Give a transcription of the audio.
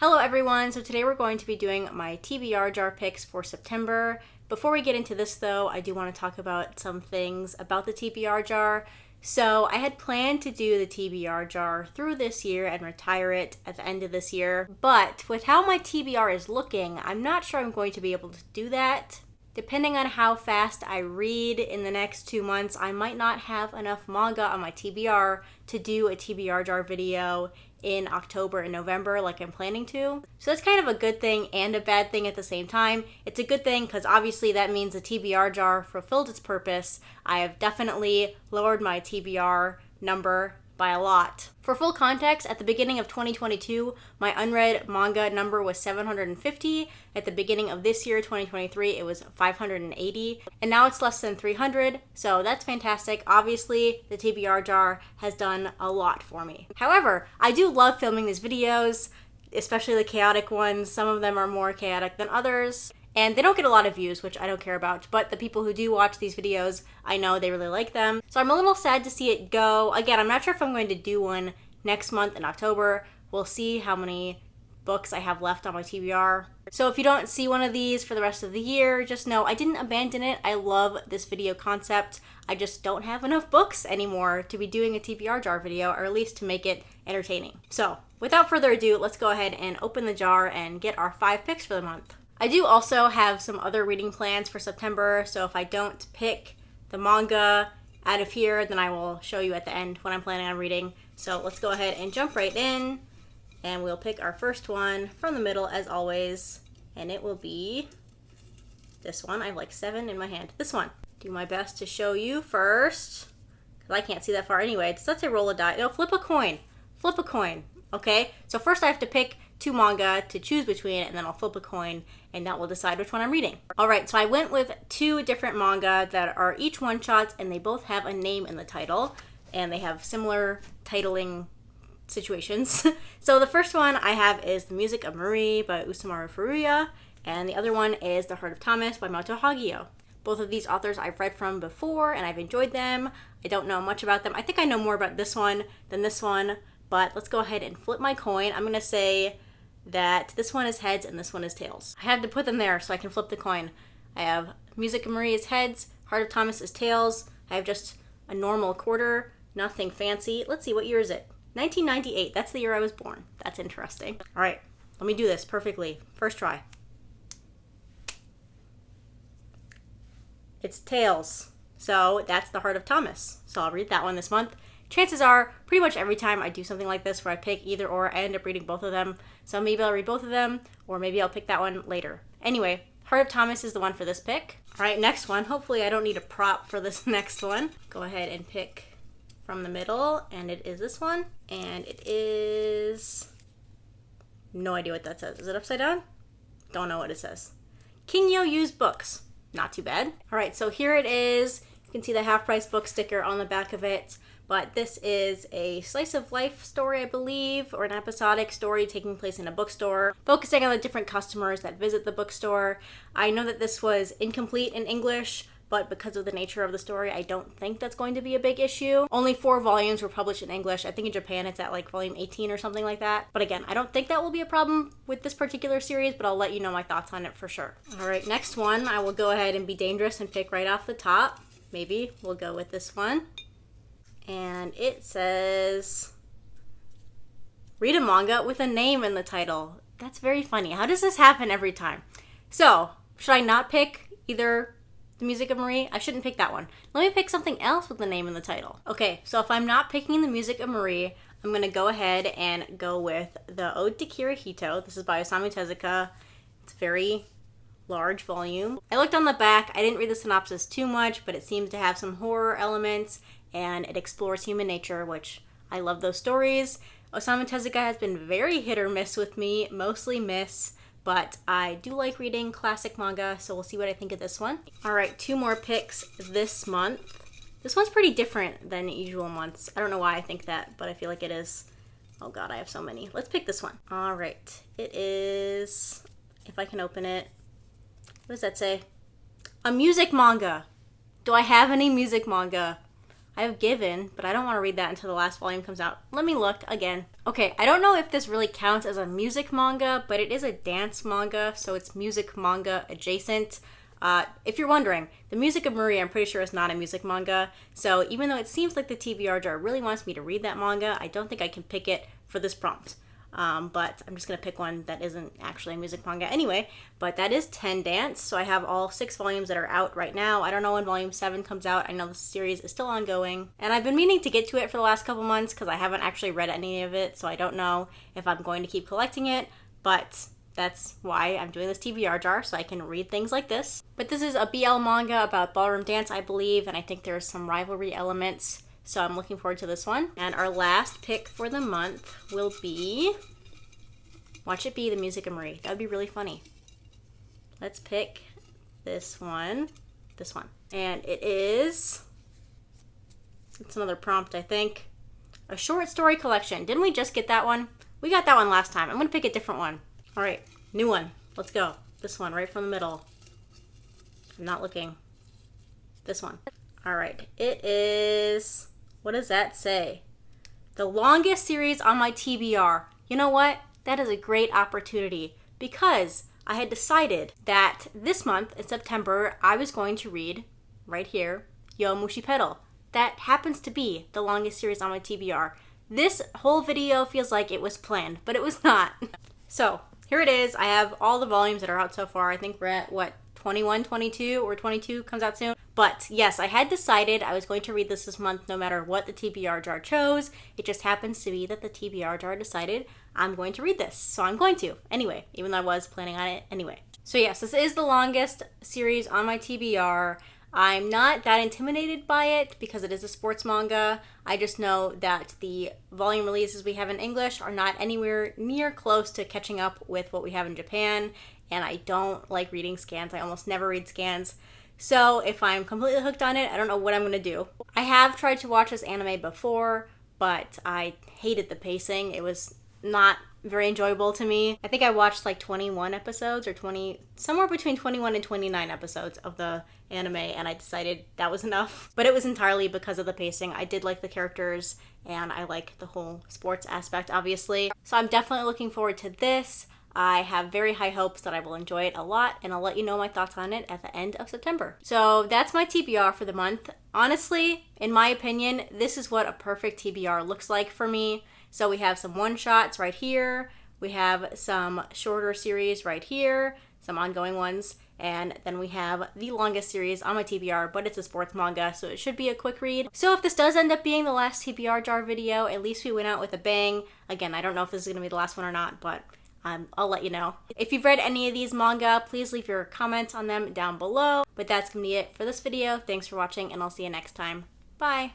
Hello everyone, so today we're going to be doing my TBR jar picks for September. Before we get into this though, I do want to talk about some things about the TBR jar. So I had planned to do the TBR jar through this year and retire it at the end of this year, but with how my TBR is looking, I'm not sure I'm going to be able to do that. Depending on how fast I read in the next 2 months, I might not have enough manga on my TBR to do a TBR jar video in October and November like I'm planning to. So that's kind of a good thing and a bad thing at the same time. It's a good thing because obviously that means the TBR jar fulfilled its purpose. I have definitely lowered my TBR number by a lot. For full context, at the beginning of 2022, my unread manga number was 750. At the beginning of this year, 2023, it was 580. And now it's less than 300, so that's fantastic. Obviously, the TBR jar has done a lot for me. However, I do love filming these videos, especially the chaotic ones. Some of them are more chaotic than others. And they don't get a lot of views, which I don't care about, but the people who do watch these videos, I know they really like them. So I'm a little sad to see it go. Again, I'm not sure if I'm going to do one next month in October. We'll see how many books I have left on my TBR. So if you don't see one of these for the rest of the year, just know I didn't abandon it. I love this video concept. I just don't have enough books anymore to be doing a TBR jar video, or at least to make it entertaining. So without further ado, let's go ahead and open the jar and get our 5 picks for the month. I do also have some other reading plans for September, so if I don't pick the manga out of here, then I will show you at the end what I'm planning on reading. So let's go ahead and jump right in, and we'll pick our first one from the middle as always, and it will be this one. I have like 7 in my hand. This one. Do my best to show you first, because I can't see that far anyway. So let's say roll a die. No, flip a coin. Flip a coin. Okay, so first I have to pick 2 manga to choose between, and then I'll flip a coin, and that will decide which one I'm reading. Alright, so I went with 2 different manga that are each one-shots, and they both have a name in the title, and they have similar titling situations. So the first one I have is The Music of Marie by Usamaru Furuya, and the other one is The Heart of Thomas by Mato Hagio. Both of these authors I've read from before, and I've enjoyed them. I don't know much about them. I think I know more about this one than this one, but let's go ahead and flip my coin. I'm going to say that this one is heads and this one is tails. I had to put them there so I can flip the coin. I have Music of Marie is heads, Heart of Thomas is tails. I have just a normal quarter, nothing fancy. Let's see, what year is it? 1998. That's the year I was born. That's interesting. All right, let me do this perfectly. First try. It's tails. So that's The Heart of Thomas. So I'll read that one this month. Chances are, pretty much every time I do something like this where I pick either or, I end up reading both of them. So maybe I'll read both of them, or maybe I'll pick that one later. Anyway, Heart of Thomas is the one for this pick. All right, next one. Hopefully I don't need a prop for this next one. Go ahead and pick from the middle, and it is this one. And it is... no idea what that says. Is it upside down? Don't know what it says. Kinyo Used Books. Not too bad. All right, so here it is. You can see the half-price book sticker on the back of it. But this is a slice of life story, I believe, or an episodic story taking place in a bookstore, focusing on the different customers that visit the bookstore. I know that this was incomplete in English, but because of the nature of the story, I don't think that's going to be a big issue. Only 4 volumes were published in English. I think in Japan it's at like volume 18 or something like that. But again, I don't think that will be a problem with this particular series, but I'll let you know my thoughts on it for sure. All right, next one, I will go ahead and be dangerous and pick right off the top. Maybe we'll go with this one. And it says, read a manga with a name in the title. That's very funny. How does this happen every time? So, should I not pick either The Music of Marie? I shouldn't pick that one. Let me pick something else with a name in the title. Okay, so if I'm not picking The Music of Marie, I'm going to go ahead and go with The Ode to Kirihito. This is by Osamu Tezuka. It's very large volume. I looked on the back. I didn't read the synopsis too much, but it seems to have some horror elements, and it explores human nature, which I love those stories. Osamu Tezuka has been very hit or miss with me, mostly miss, but I do like reading classic manga, so we'll see what I think of this one. All right, 2 more picks this month. This one's pretty different than usual months. I don't know why I think that, but I feel like it is. Oh god, I have so many. Let's pick this one. All right, it is, if I can open it, what does that say? A music manga. Do I have any music manga? I have Given, but I don't want to read that until the last volume comes out. Let me look again. Okay, I don't know if this really counts as a music manga, but it is a dance manga, so it's music manga adjacent. If you're wondering, The Music of Marie, I'm pretty sure is not a music manga, so even though it seems like the TBR Jar really wants me to read that manga, I don't think I can pick it for this prompt. But I'm just going to pick one that isn't actually a music manga anyway. But that is 10 Dance, so I have all 6 volumes that are out right now. I don't know when volume 7 comes out. I know the series is still ongoing. And I've been meaning to get to it for the last couple months because I haven't actually read any of it, so I don't know if I'm going to keep collecting it. But that's why I'm doing this TBR jar, so I can read things like this. But this is a BL manga about ballroom dance, I believe, and I think there's some rivalry elements. So I'm looking forward to this one. And our last pick for the month will be... Watch it be The Music of Marie. That would be really funny. Let's pick this one. This one. And it is... It's another prompt, I think. A short story collection. Didn't we just get that one? We got that one last time. I'm going to pick a different one. All right. New one. Let's go. This one right from the middle. I'm not looking. This one. All right. It is... What does that say? The longest series on my TBR. You know what? That is a great opportunity because I had decided that this month in September I was going to read, right here, Yowamushi Pedal. That happens to be the longest series on my TBR. This whole video feels like it was planned, but it was not. So here it is. I have all the volumes that are out so far. I think we're at, what, 21, 22, or 22 comes out soon. But yes, I had decided I was going to read this month no matter what the TBR jar chose. It just happens to be that the TBR jar decided I'm going to read this. So I'm going to anyway, even though I was planning on it anyway. So yes, this is the longest series on my TBR. I'm not that intimidated by it because it is a sports manga. I just know that the volume releases we have in English are not anywhere near close to catching up with what we have in Japan. And I don't like reading scans. I almost never read scans. So if I'm completely hooked on it, I don't know what I'm going to do. I have tried to watch this anime before, but I hated the pacing. It was not very enjoyable to me. I think I watched like 21 episodes or somewhere between 21 and 29 episodes of the anime, and I decided that was enough. But it was entirely because of the pacing. I did like the characters, and I like the whole sports aspect, obviously. So I'm definitely looking forward to this. I have very high hopes that I will enjoy it a lot, and I'll let you know my thoughts on it at the end of September. So that's my TBR for the month. Honestly, in my opinion, this is what a perfect TBR looks like for me. So we have some one-shots right here, we have some shorter series right here, some ongoing ones, and then we have the longest series on my TBR, but it's a sports manga, so it should be a quick read. So if this does end up being the last TBR jar video, at least we went out with a bang. Again, I don't know if this is going to be the last one or not, but I'll let you know. If you've read any of these manga, please leave your comments on them down below. But that's going to be it for this video. Thanks for watching, and I'll see you next time. Bye!